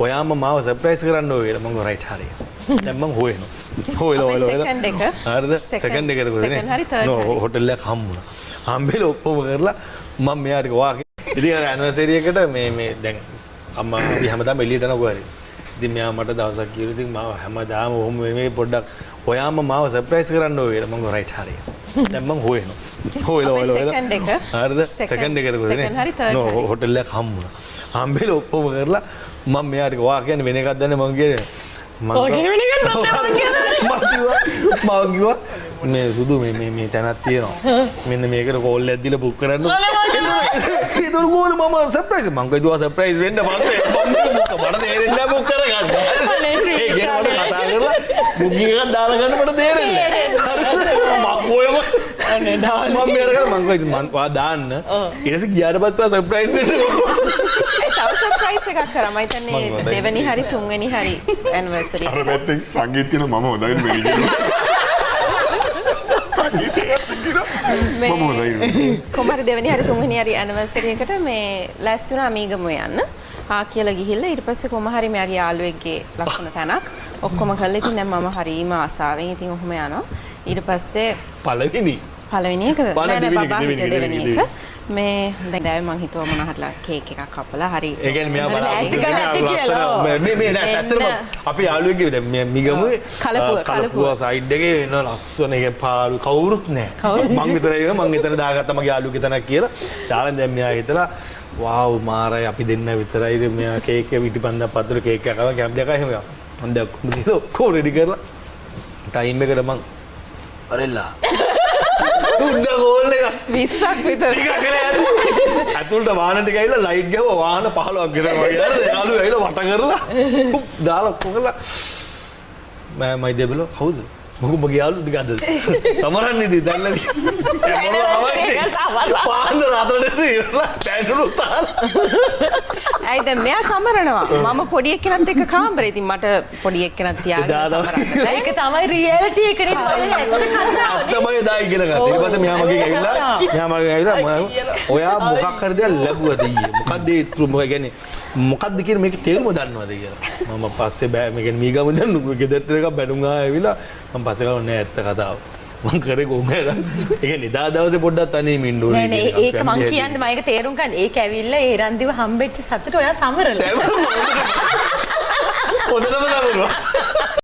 ඔයාම මාව සර්ප්‍රයිස් කරන්න ඕනේ කියලා මම රයිට් හරිය. දැන් මම හොයනවා. හොයලා සෙකන්ඩ් එක. හරිද? සෙකන්ඩ් එක කරගොනේ. සෙකන්ඩ් හරි තර්ඩ් නෝ හරි. හොටෙල් එක හම්බුණා. හම්බෙලා ඔක්කොම කරලා මම මෙයාට වාගේ. ඉතින් අර ඇනිවර්සරි එකට මේ දැන් අම්මා අපි හැමදාම එළියට යනවා හරි. ඉතින් මෙයා මට දවසක් කියලා ඉතින් මාව හැමදාම ඔහොම මේ පොඩ්ඩක් ඔයාම මාව සර්ප්‍රයිස් කරන්න ඕනේ කියලා මම රයිට් හරිය. දැන් මම හොයනවා. හොයලා සෙකන්ඩ් එක. හරිද? සෙකන්ඩ් එක කරගොනේ. සෙකන්ඩ් හරි තර්ඩ් නෝ හරි. හොටෙල් එක හම්බුණා. හම්බෙලා ඔක්කොම කරලා මම මෙයාට වා කියන්නේ වෙන එකක් දන්නේ මම කියන්නේ මම කිව්වා මේ සුදු මේ තැනක් තියෙනවා මෙන්න මේකට කෝල් එකක් දීලා බුක් කරන්න ඒක කෝල් මම සර්ප්‍රයිස් මම කිව්වා සර්ප්‍රයිස් වෙන්න මට තේරෙන්නේ නැහැ බුක් කරගන්න ඒ කියන මට කතා කරලා බුකින් එකක් දාලා ගන්න මට තේරෙන්නේ නැහැ මම කොයම අනේ දාන්න මම මෙයාට මම කිව්වා මම වා දාන්න ඊට පස්සේ ගියාට පස්සේ සර්ප්‍රයිස් වෙන්න තව සර්ප්‍රයිස් එකක් කරා මම හිතන්නේ දෙවෙනි හරි තුන්වෙනි හරි ඇනිවර්සරි අර පැත්තෙන් සංගීත කියන මම හොඳයි මෙලි මේ මම හොඳයි කොහමද දෙවෙනි හරි තුන්වෙනි හරි ඇනිවර්සරි එකට මේ ලෑස්ති වුණා අමීගම යන්න ආ කියලා ගිහිල්ලා ඊට පස්සේ කොහම හරි මෙයාගේ යාළුවෙක්ගේ ලක්ෂණ තැනක් ඔක්කොම කරලා ඉතින් දැන් මම හරීම ආසාවෙන් ඉතින් ඔහොම යනවා ඊට පස්සේ පළවෙනි එකද නෑ නෑ බබා හිටිය දෙවෙනි දෙවෙනි එක මේ දැන් මම හිතුවා මොන හරිලා කේක් එකක් කපලා හරි ඒ කියන්නේ මෙයා ලෑස්ති කරලා ඇති කියලා. බලාපොරොත්තු මේ නෑ ඇත්තටම අපි යාළුවෙක් කිව්වේ දැන් මේ මිගමුවේ කලපුවා සයිඩ් එකේ එන ලස්සන එක පාළු කවුරුත් නෑ මං විතරයි මං එතන දාගත්තා මගේ යාළුවෙක් එතනක් කියලා දාලා දැන් මෙයා හිතලා වාව් මාරයි අපි දෙන්න විතරයි මෙයා කේක් එක පිටිපන්දක් පතර කේක් එකක් ආවා කැම්ප් එකක් එහෙම මම දැන් ඔක්කොම රෙඩි කරලා ටයිම් එකට මං අරෙල්ලා උඩ ගෝල් එක 20ක් විතර ටිකක් කියලා ඇතුළට වාහන ටික ඇවිල්ලා ලයිට් ගහුවා වාහන 15ක් විතර වගේ හරිද යාළුවෝ ඇවිල්ලා වට කරලා දාලා කොහොමද මම දෙබලෝ කවුද මොකද යාළුවෝ ටික අද සමරන්නේ දී දැන් නැති පාන්න රාත්‍රියට ඉවරලා දැනුණු තාලා ඇයි දැන් මෙයා සමරනවා මම පොඩි එක්කෙනත් එක්ක කාමරේ ඉතින් මට පොඩි එක්කෙනත් තියාගෙන සමරන්න ඒක තමයි රියැලිටි එක නේ තමයි දා ඉගෙන ගන්න. ඊට පස්සේ මෙයා මගෙන් ඇවිල්ලා ඔයා මොකක් හරි දෙයක් ලැබුවද ඊයේ? මොකද්ද ඒ මොකද කියන්නේ මොකද්ද කියන මේකේ තේරුම දන්නවද කියලා. මම පස්සේ බෑ මේ කියන්නේ මීගම දන්නු ගෙදරට එකක් බැනුම් ආවිලා මම පස්සේ ගාව නෑ ඇත්ත කතාව. මං කරේ කොහොමද? ඒ කියන්නේ දා දවසේ පොඩ්ඩක් තනියම ඉන්න ඕනේ. නෑ නෑ ඒක මං කියන්නේ මම ඒක තේරුම් ගන්න. ඒක ඇවිල්ලා ඒ රන්දිව හම්බෙච්ච සතුට ඔයා සමරලා. හොඳටම දන්නවා.